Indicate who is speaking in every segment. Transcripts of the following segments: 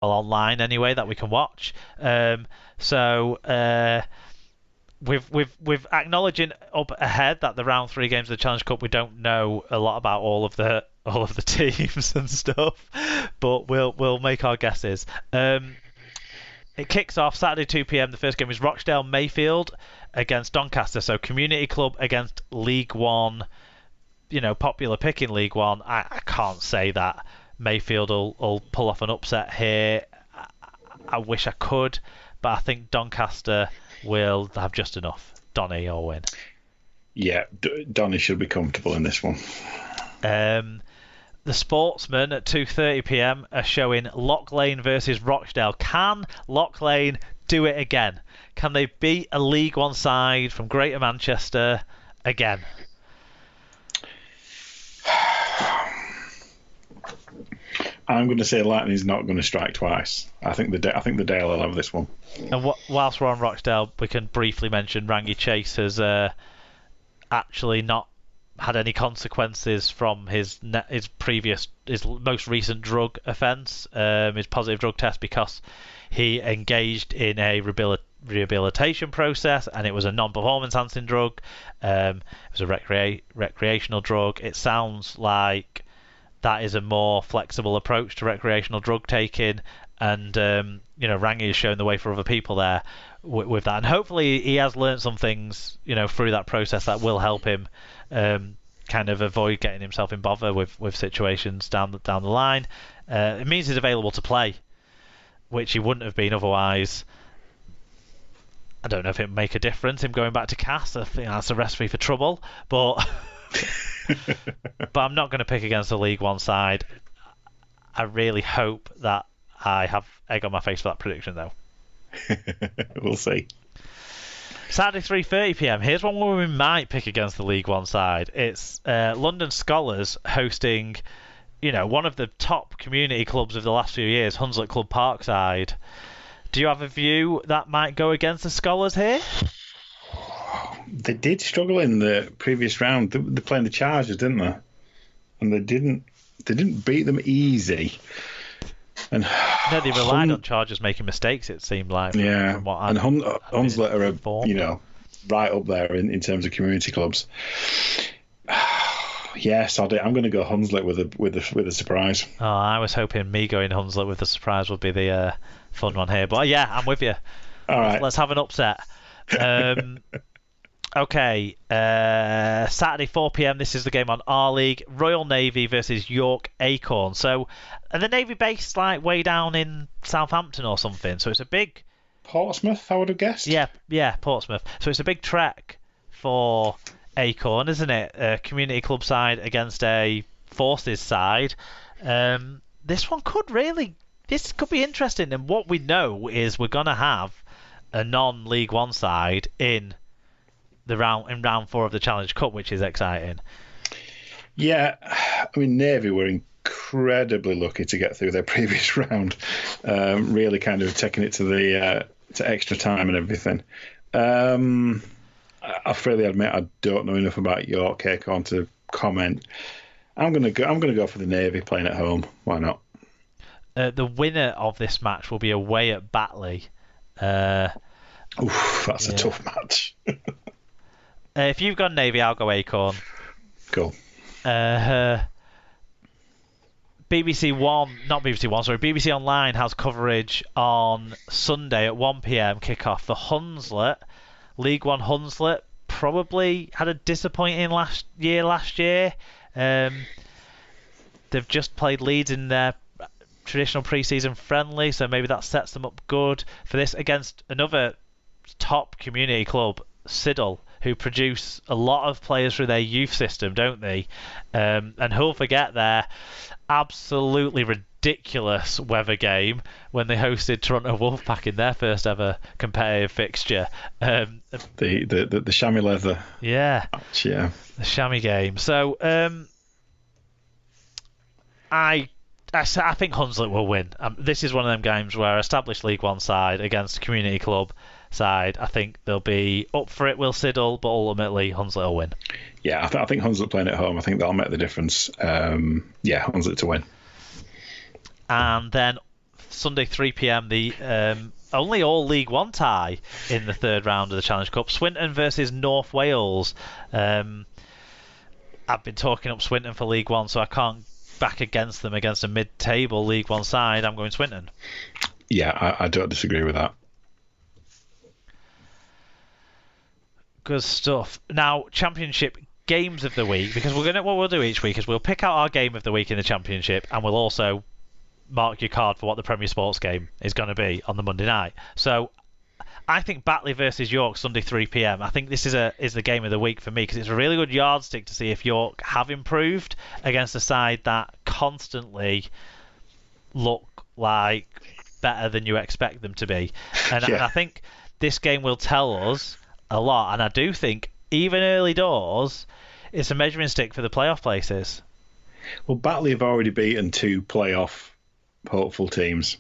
Speaker 1: online anyway that we can watch. So with acknowledging up ahead that the round 3 games of the Challenge Cup, we don't know a lot about all of the teams and stuff, but we'll make our guesses. It kicks off Saturday 2 p.m. The first game is Rochdale Mayfield against Doncaster, so Community Club against League One. Popular pick in League One. I can't say that Mayfield will pull off an upset here. I wish I could, but I think Doncaster will have just enough. Donny will win.
Speaker 2: Yeah, Donny should be comfortable in this one.
Speaker 1: The Sportsman at 2:30 p.m. are showing Lock Lane versus Rochdale. Can Lock Lane do it again? Can they beat a League One side from Greater Manchester again?
Speaker 2: I'm going to say Lightning's not going to strike twice. I think the Dale will have this one.
Speaker 1: And whilst we're on Rochdale, we can briefly mention Rangi Chase has actually not had any consequences from his most recent drug offence, his positive drug test, because he engaged in a rehabilitation process, and it was a non-performance enhancing drug. It was a recreational drug. It sounds like that is a more flexible approach to recreational drug taking, and Rangi has shown the way for other people there with that, and hopefully he has learned some things through that process that will help him kind of avoid getting himself in bother with situations down the line. It means he's available to play, which he wouldn't have been otherwise. I don't know if it would make a difference him going back to CAS. I think that's a recipe for trouble, but but I'm not going to pick against the League One side. I really hope that I have egg on my face for that prediction, though.
Speaker 2: We'll see.
Speaker 1: Saturday 3:30 p.m. Here's one where we might pick against the League One side. It's London Scholars hosting, one of the top community clubs of the last few years, Hunslet Club Parkside. Do you have a view that might go against the Scholars here?
Speaker 2: They did struggle in the previous round. They're playing the Chargers, didn't they? And they didn't beat them easy. And
Speaker 1: no, they relied on Chargers making mistakes, it seemed like.
Speaker 2: Yeah, and Hunslet are right up there in terms of community clubs. Yes, I'm going to go Hunslet with a surprise.
Speaker 1: Oh, I was hoping me going Hunslet with a surprise would be the fun one here. But yeah, I'm with you.
Speaker 2: All right.
Speaker 1: Let's have an upset. Okay, Saturday 4 p.m. This is the game on our league. Royal Navy versus York Acorn. So, are the Navy based like way down in Southampton or something? So it's a big
Speaker 2: Portsmouth, I would have guessed.
Speaker 1: Yeah, Portsmouth. So it's a big trek for Acorn, isn't it? A community club side against a forces side. This could be interesting. And what we know is we're gonna have a non-League One side in round 4 of the Challenge Cup, which is exciting.
Speaker 2: Yeah, I mean, Navy were incredibly lucky to get through their previous round, really kind of taking it to extra time and everything. I freely admit I don't know enough about York Acorn to comment. I'm gonna go for the Navy playing at home. Why not?
Speaker 1: The winner of this match will be away at Batley.
Speaker 2: That's a tough match.
Speaker 1: If you've gone Navy, I'll go Acorn.
Speaker 2: Cool.
Speaker 1: BBC Online has coverage on Sunday at 1 p.m. kickoff. The Hunslet, League One Hunslet, probably had a disappointing last year. They've just played Leeds in their traditional pre-season friendly, so maybe that sets them up good for this against another top community club, Siddle, who produce a lot of players through their youth system, don't they? And who'll forget their absolutely ridiculous weather game when they hosted Toronto Wolfpack in their first ever competitive fixture.
Speaker 2: The chamois leather.
Speaker 1: Yeah.
Speaker 2: Match, yeah.
Speaker 1: The chamois game. So I think Hunslet will win. This is one of them games where established League One side against community club side, I think they'll be up for it, will Siddle, but ultimately Hunslet will win.
Speaker 2: Yeah, I think Hunslet playing at home, I think that'll make the difference. Hunslet to win.
Speaker 1: And then Sunday 3 p.m. the only all League One tie in the third round of the Challenge Cup. Swinton versus North Wales. I've been talking up Swinton for League One, so I can't back against them against a mid-table League One side. I'm going Swinton.
Speaker 2: Yeah, I don't disagree with that.
Speaker 1: Good stuff. Now, Championship games of the week, because what we'll do each week is we'll pick out our game of the week in the Championship, and we'll also mark your card for what the Premier Sports game is going to be on the Monday night. So I think Batley versus York Sunday 3 p.m. I think this is the game of the week for me because it's a really good yardstick to see if York have improved against a side that constantly look like better than you expect them to be. And I think this game will tell us a lot. And I do think even early doors, it's a measuring stick for the playoff places.
Speaker 2: Well, Batley have already beaten 2 playoff hopeful teams.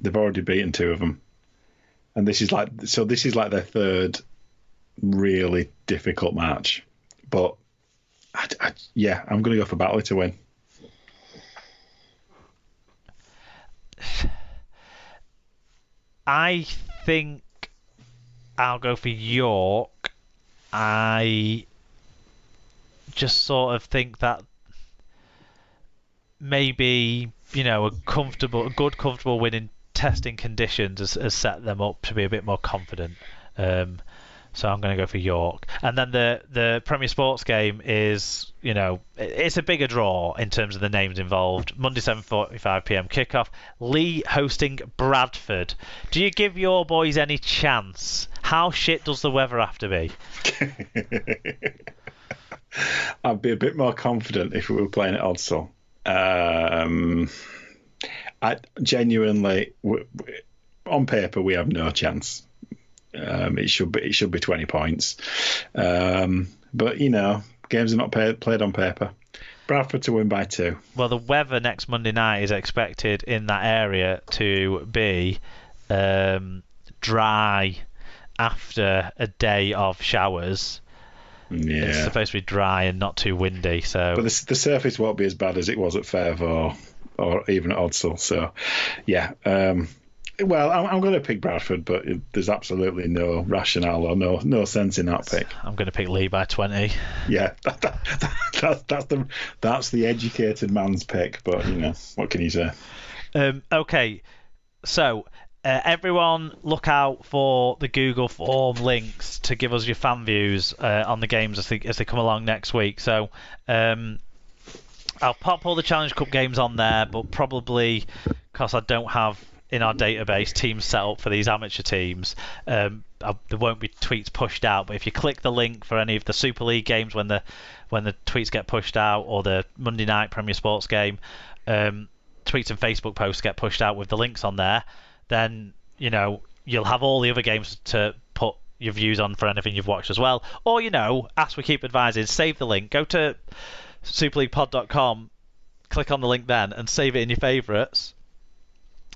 Speaker 2: They've already beaten 2 of them. And this is like their third really difficult match. But I'm going to go for Batley to win.
Speaker 1: I think I'll go for York. I just sort of think that maybe, a good comfortable win in testing conditions has set them up to be a bit more confident. So I'm going to go for York. And then the Premier Sports game is, it's a bigger draw in terms of the names involved. Monday 7:45 p.m. kickoff. Lee hosting Bradford. Do you give your boys any chance? How shit does the weather have to be?
Speaker 2: I'd be a bit more confident if we were playing at Odsal. I genuinely, on paper, we have no chance. It should be 20 points, but games are not played on paper. Bradford to win by 2.
Speaker 1: Well, the weather next Monday night is expected in that area to be dry after a day of showers.
Speaker 2: Yeah.
Speaker 1: It's supposed to be dry and not too windy. So,
Speaker 2: but the surface won't be as bad as it was at Fairv or even at Odsal. So, yeah. Well, I'm going to pick Bradford, but there's absolutely no rationale or no sense in that pick.
Speaker 1: I'm going to pick Lee by 20.
Speaker 2: Yeah, that's the educated man's pick. But what can you say?
Speaker 1: Okay, so everyone look out for the Google form links to give us your fan views on the games as they come along next week. So I'll pop all the Challenge Cup games on there, but probably because I don't have in our database teams set up for these amateur teams, there won't be tweets pushed out. But if you click the link for any of the Super League games when the tweets get pushed out, or the Monday night Premier Sports game, tweets and Facebook posts get pushed out with the links on there, then you'll have all the other games to put your views on for anything you've watched as well. Or as we keep advising, save the link, go to superleaguepod.com, click on the link then and save it in your favourites,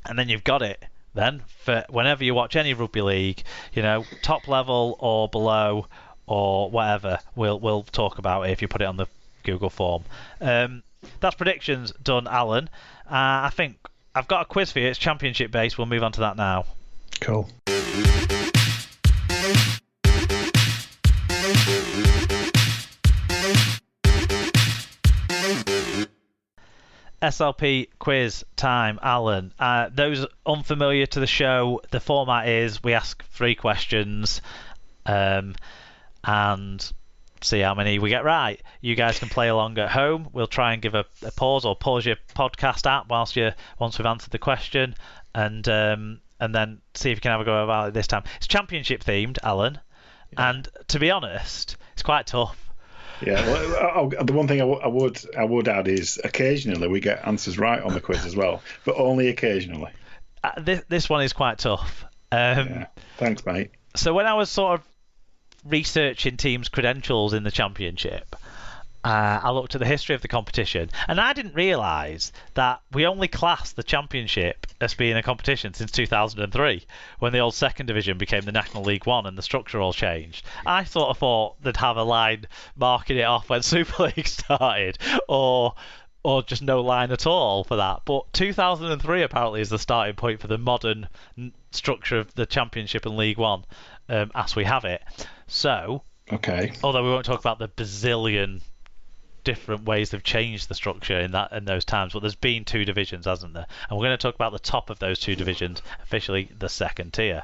Speaker 1: and then you've got it then for whenever you watch any rugby league, top level or below or whatever. We'll talk about it if you put it on the Google form. That's predictions done, Alan. I think I've got a quiz for you. It's Championship based. We'll move on to that now.
Speaker 2: Cool.
Speaker 1: SLP quiz time, Alan. Those unfamiliar to the show, the format is we ask 3 questions and see how many we get right. You guys can play along at home. We'll try and give a pause or pause your podcast app once we've answered the question, and then see if you can have a go about it this time. It's Championship themed, Alan, and to be honest, it's quite tough.
Speaker 2: Yeah, well, the one thing I would add is occasionally we get answers right on the quiz as well, but only occasionally.
Speaker 1: This one is quite tough.
Speaker 2: Yeah. Thanks, mate.
Speaker 1: So when I was sort of researching teams' credentials in the Championship, I looked at the history of the competition, and I didn't realise that we only classed the Championship as being a competition since 2003, when the old second division became the National League One and the structure all changed. I sort of thought they'd have a line marking it off when Super League started, or or just no line at all for that. But 2003 apparently is the starting point for the modern structure of the Championship and League One, as we have it. So,
Speaker 2: Okay.
Speaker 1: although we won't talk about the bazillion different ways they've changed the structure in those times, but there's been two divisions, hasn't there? And we're going to talk about the top of those two divisions, officially the second tier.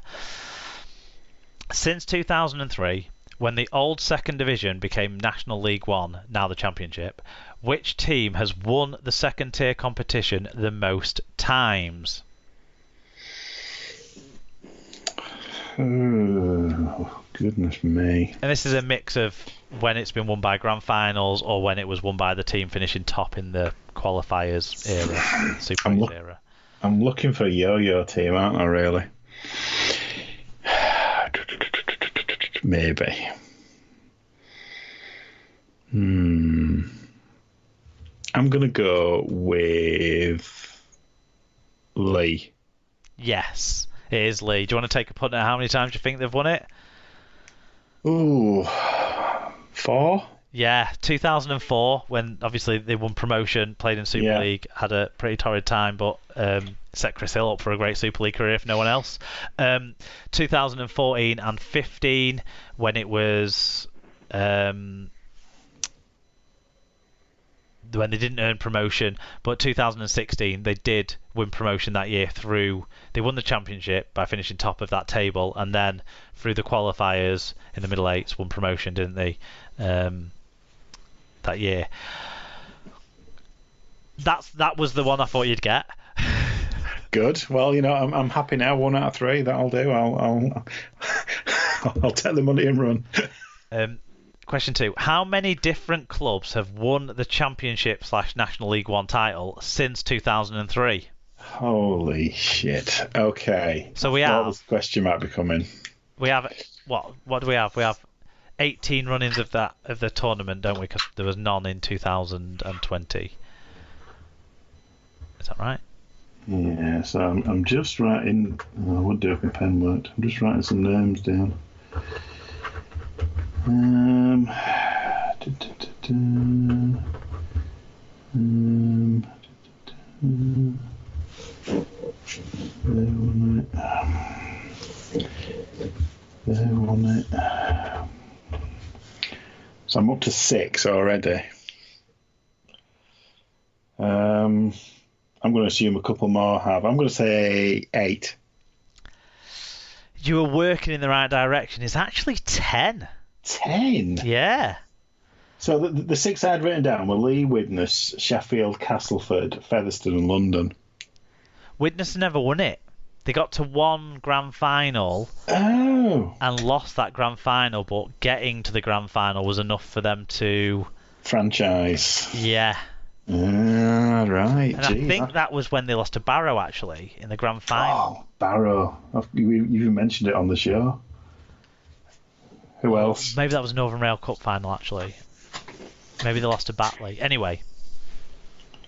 Speaker 1: Since 2003, when the old second division became National League One, now the Championship, which team has won the second tier competition the most times?
Speaker 2: Oh, goodness me.
Speaker 1: And this is a mix of when it's been won by grand finals or when it was won by the team finishing top in the qualifiers era, Super League era.
Speaker 2: I'm looking for a yo-yo team, aren't I, really? Maybe. I'm going to go with Lee.
Speaker 1: Yes, it is Lee. Do you want to take a punt at how many times you think they've won it?
Speaker 2: Ooh, 4?
Speaker 1: Yeah, 2004, when obviously they won promotion, played in Super League, had a pretty torrid time, but set Chris Hill up for a great Super League career, if no one else. 2014 and 15, when it was when they didn't earn promotion, but 2016 they did win promotion that year they won the championship by finishing top of that table, and then through the qualifiers in the middle eights won promotion, didn't they? That year. That was the one I thought you'd get.
Speaker 2: Good. Well, I'm happy now. 1 out of 3. That'll do. I'll take the money and run.
Speaker 1: Question 2. How many different clubs have won the Championship / National League One title since 2003?
Speaker 2: Holy shit. Okay.
Speaker 1: So we have...
Speaker 2: this question might be coming.
Speaker 1: We have... What do we have? We have 18 run-ins of the tournament, don't we? Because there was none in 2020. Is that right?
Speaker 2: Yeah, so I'm just writing... I would do if my pen worked. I'm just writing some names down. So I'm up to 6 already. I'm going to assume a couple more have. I'm going to say 8.
Speaker 1: You were working in the right direction. It's actually 10.
Speaker 2: 10?
Speaker 1: Yeah.
Speaker 2: So the 6 I had written down were Lee, Widnes, Sheffield, Castleford, Featherstone and London.
Speaker 1: Widnes never won it. They got to one grand final and lost that grand final, but getting to the grand final was enough for them to...
Speaker 2: franchise.
Speaker 1: Yeah.
Speaker 2: Right.
Speaker 1: And I think that was when they lost to Barrow, actually, in the grand final.
Speaker 2: Oh, Barrow. You even mentioned it on the show. Who else?
Speaker 1: Maybe that was Northern Rail Cup final, actually. Maybe they lost to Batley. Anyway.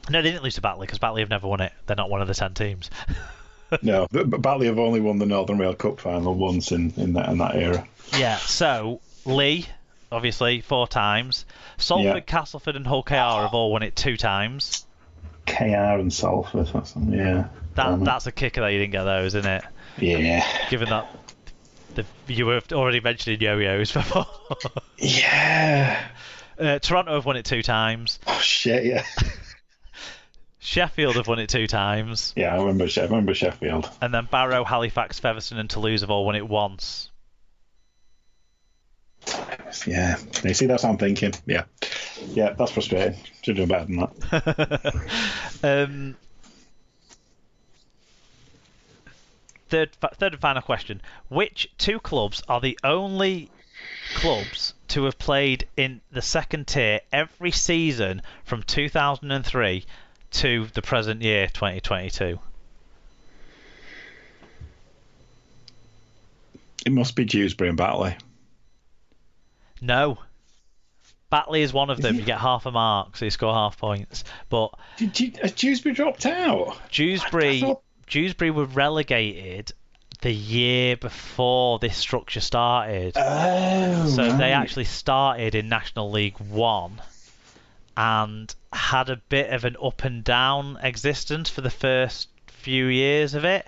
Speaker 1: No, they didn't lose to Batley, because Batley have never won it. They're not one of the 10 teams.
Speaker 2: No, but Batley have only won the Northern Rail Cup final once in that era.
Speaker 1: Yeah, so Lee, obviously, 4 times. Salford, Castleford and Hull KR have all won it 2 times.
Speaker 2: KR and Salford,
Speaker 1: that's a kicker that you didn't get those, isn't it?
Speaker 2: Yeah.
Speaker 1: Given that you were already mentioning yo-yos before.
Speaker 2: Yeah.
Speaker 1: Toronto have won it 2 times.
Speaker 2: Oh shit, yeah.
Speaker 1: Sheffield have won it 2 times.
Speaker 2: Yeah, I remember Sheffield.
Speaker 1: And then Barrow, Halifax, Featherstone and Toulouse have all won it once.
Speaker 2: Yeah. You see, that's what I'm thinking. Yeah. Yeah, that's frustrating. Should do better than that.
Speaker 1: Third and final question. Which 2 clubs are the only clubs to have played in the second tier every season from 2003 to the present year, 2022?
Speaker 2: It must be Dewsbury and Batley.
Speaker 1: No. Batley is one of them. You get half a mark, so you score half points. But
Speaker 2: has Dewsbury dropped out?
Speaker 1: Dewsbury were relegated the year before this structure started.
Speaker 2: Oh,
Speaker 1: so
Speaker 2: right.
Speaker 1: they actually started in National League One, and had a bit of an up and down existence for the first few years of it.